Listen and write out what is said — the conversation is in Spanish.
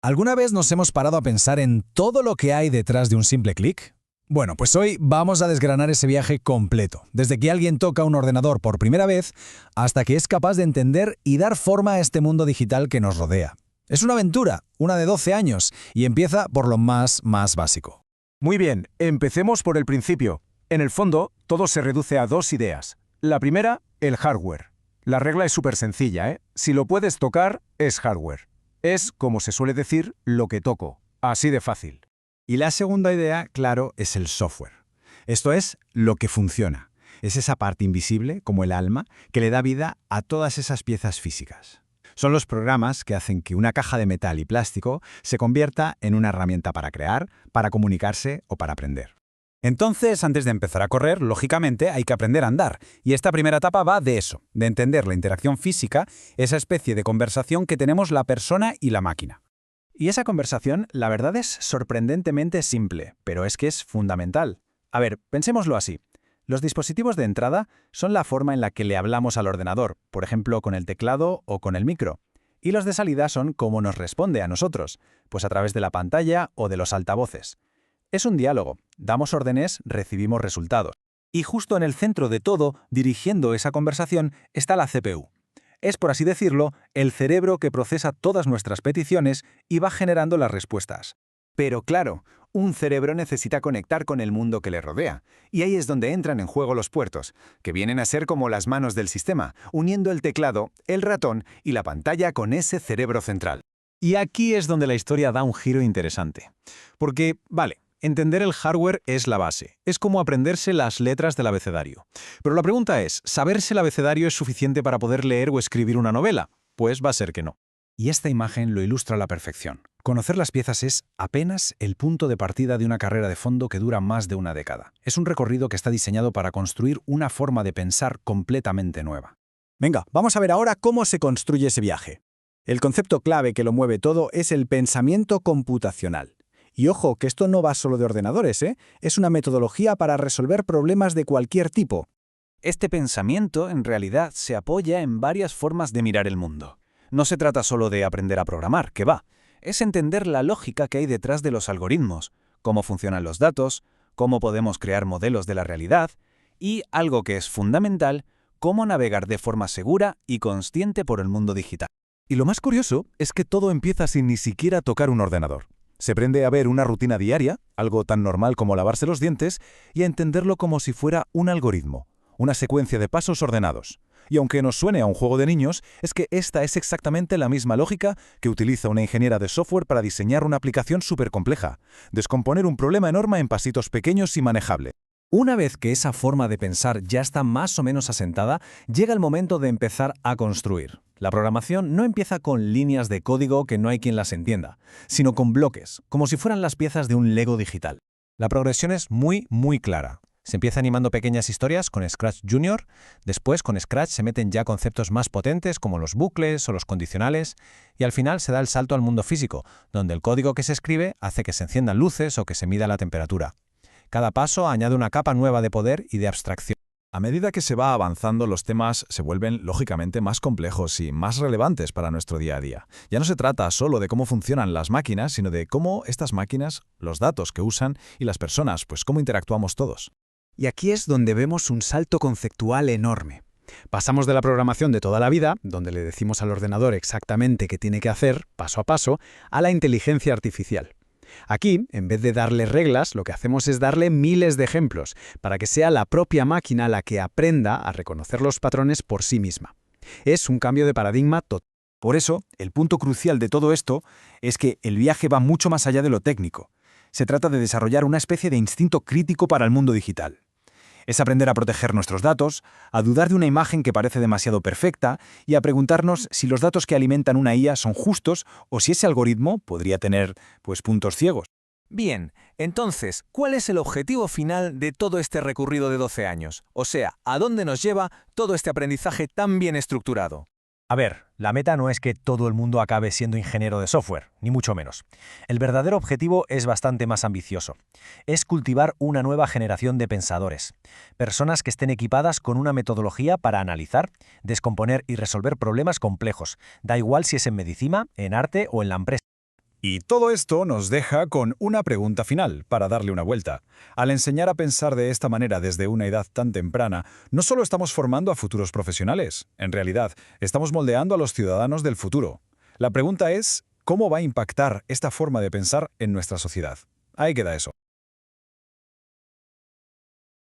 ¿Alguna vez nos hemos parado a pensar en todo lo que hay detrás de un simple clic? Bueno, pues hoy vamos a desgranar ese viaje completo, desde que alguien toca un ordenador por primera vez hasta que es capaz de entender y dar forma a este mundo digital que nos rodea. Es una aventura, una de 12 años, y empieza por lo más básico. Muy bien, empecemos por el principio. En el fondo, todo se reduce a dos ideas. La primera, el hardware. La regla es súper sencilla, ¿eh? Si lo puedes tocar, es hardware. Es, como se suele decir, lo que toco. Así de fácil. Y la segunda idea, claro, es el software. Esto es lo que funciona. Es esa parte invisible, como el alma, que le da vida a todas esas piezas físicas. Son los programas que hacen que una caja de metal y plástico se convierta en una herramienta para crear, para comunicarse o para aprender. Entonces, antes de empezar a correr, lógicamente hay que aprender a andar. Y esta primera etapa va de eso, de entender la interacción física, esa especie de conversación que tenemos la persona y la máquina. Y esa conversación, la verdad, es sorprendentemente simple, pero es que es fundamental. A ver, pensémoslo así. Los dispositivos de entrada son la forma en la que le hablamos al ordenador, por ejemplo, con el teclado o con el micro. Y los de salida son cómo nos responde a nosotros, pues a través de la pantalla o de los altavoces. Es un diálogo. Damos órdenes, recibimos resultados. Y justo en el centro de todo, dirigiendo esa conversación, está la CPU. Es, por así decirlo, el cerebro que procesa todas nuestras peticiones y va generando las respuestas. Pero claro, un cerebro necesita conectar con el mundo que le rodea, y ahí es donde entran en juego los puertos, que vienen a ser como las manos del sistema, uniendo el teclado, el ratón y la pantalla con ese cerebro central. Y aquí es donde la historia da un giro interesante. Porque, vale, entender el hardware es la base, es como aprenderse las letras del abecedario. Pero la pregunta es, ¿saberse el abecedario es suficiente para poder leer o escribir una novela? Pues va a ser que no. Y esta imagen lo ilustra a la perfección. Conocer las piezas es apenas el punto de partida de una carrera de fondo que dura más de una década. Es un recorrido que está diseñado para construir una forma de pensar completamente nueva. Venga, vamos a ver ahora cómo se construye ese viaje. El concepto clave que lo mueve todo es el pensamiento computacional. Y ojo, que esto no va solo de ordenadores, ¿eh? Es una metodología para resolver problemas de cualquier tipo. Este pensamiento, en realidad, se apoya en varias formas de mirar el mundo. No se trata solo de aprender a programar, que va. Es entender la lógica que hay detrás de los algoritmos, cómo funcionan los datos, cómo podemos crear modelos de la realidad y, algo que es fundamental, cómo navegar de forma segura y consciente por el mundo digital. Y lo más curioso es que todo empieza sin ni siquiera tocar un ordenador. Se aprende a ver una rutina diaria, algo tan normal como lavarse los dientes, y a entenderlo como si fuera un algoritmo, una secuencia de pasos ordenados. Y aunque nos suene a un juego de niños, es que esta es exactamente la misma lógica que utiliza una ingeniera de software para diseñar una aplicación súper compleja, descomponer un problema enorme en pasitos pequeños y manejable. Una vez que esa forma de pensar ya está más o menos asentada, llega el momento de empezar a construir. La programación no empieza con líneas de código que no hay quien las entienda, sino con bloques, como si fueran las piezas de un Lego digital. La progresión es muy clara. Se empieza animando pequeñas historias con Scratch Junior, después con Scratch se meten ya conceptos más potentes como los bucles o los condicionales, y al final se da el salto al mundo físico, donde el código que se escribe hace que se enciendan luces o que se mida la temperatura. Cada paso añade una capa nueva de poder y de abstracción. A medida que se va avanzando, los temas se vuelven, lógicamente, más complejos y más relevantes para nuestro día a día. Ya no se trata solo de cómo funcionan las máquinas, sino de cómo estas máquinas, los datos que usan y las personas, pues cómo interactuamos todos. Y aquí es donde vemos un salto conceptual enorme. Pasamos de la programación de toda la vida, donde le decimos al ordenador exactamente qué tiene que hacer, paso a paso, a la inteligencia artificial. Aquí, en vez de darle reglas, lo que hacemos es darle miles de ejemplos, para que sea la propia máquina la que aprenda a reconocer los patrones por sí misma. Es un cambio de paradigma total. Por eso, el punto crucial de todo esto es que el viaje va mucho más allá de lo técnico. Se trata de desarrollar una especie de instinto crítico para el mundo digital. Es aprender a proteger nuestros datos, a dudar de una imagen que parece demasiado perfecta y a preguntarnos si los datos que alimentan una IA son justos o si ese algoritmo podría tener, puntos ciegos. Bien, entonces, ¿cuál es el objetivo final de todo este recorrido de 12 años? O sea, ¿a dónde nos lleva todo este aprendizaje tan bien estructurado? A ver, la meta no es que todo el mundo acabe siendo ingeniero de software, ni mucho menos. El verdadero objetivo es bastante más ambicioso. Es cultivar una nueva generación de pensadores. Personas que estén equipadas con una metodología para analizar, descomponer y resolver problemas complejos. Da igual si es en medicina, en arte o en la empresa. Y todo esto nos deja con una pregunta final, para darle una vuelta. Al enseñar a pensar de esta manera desde una edad tan temprana, no solo estamos formando a futuros profesionales, en realidad, estamos moldeando a los ciudadanos del futuro. La pregunta es, ¿cómo va a impactar esta forma de pensar en nuestra sociedad? Ahí queda eso.